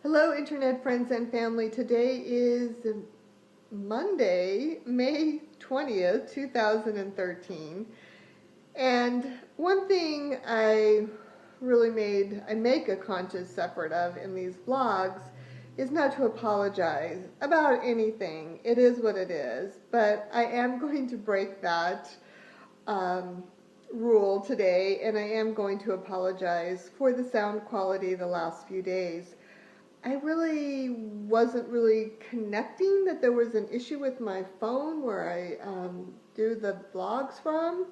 Hello, internet friends and family. Today is Monday, May 20th, 2013. And one thing I make a conscious effort of in these vlogs is not to apologize about anything. It is what it is. But I am going to break that rule today, and I am going to apologize for the sound quality the last few days. I really wasn't connecting that there was an issue with my phone where I do the vlogs from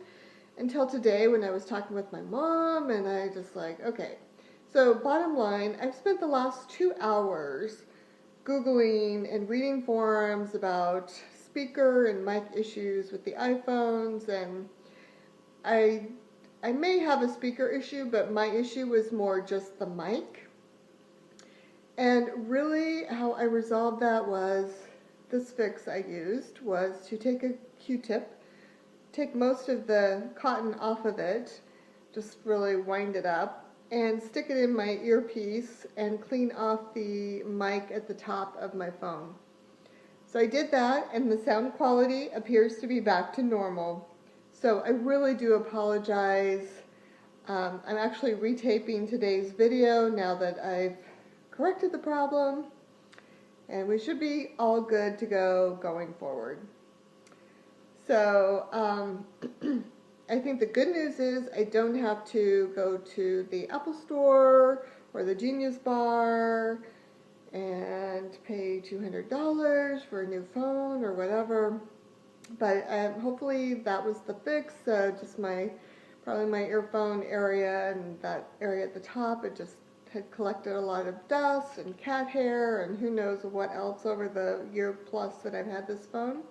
until today when I was talking with my mom, and I just like, okay. So bottom line, I've spent the last 2 hours Googling and reading forums about speaker and mic issues with the iPhones, and I may have a speaker issue, but my issue was more just the mic. And really how I resolved that was, this fix I used was to take a Q-tip, take most of the cotton off of it, just really wind it up, and stick it in my earpiece and clean off the mic at the top of my phone. So I did that, and the sound quality appears to be back to normal. So I really do apologize. I'm actually retaping today's video now that I've corrected the problem, and we should be all good to go going forward. So I think the good news is I don't have to go to the Apple Store or the Genius Bar and pay $200 for a new phone or whatever. But hopefully that was the fix. So just probably my earphone area and that area at the top, it just had collected a lot of dust and cat hair and who knows what else over the year plus that I've had this phone.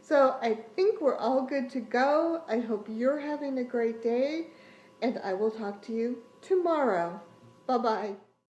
So I think we're all good to go. I hope you're having a great day, and I will talk to you tomorrow. Bye-bye.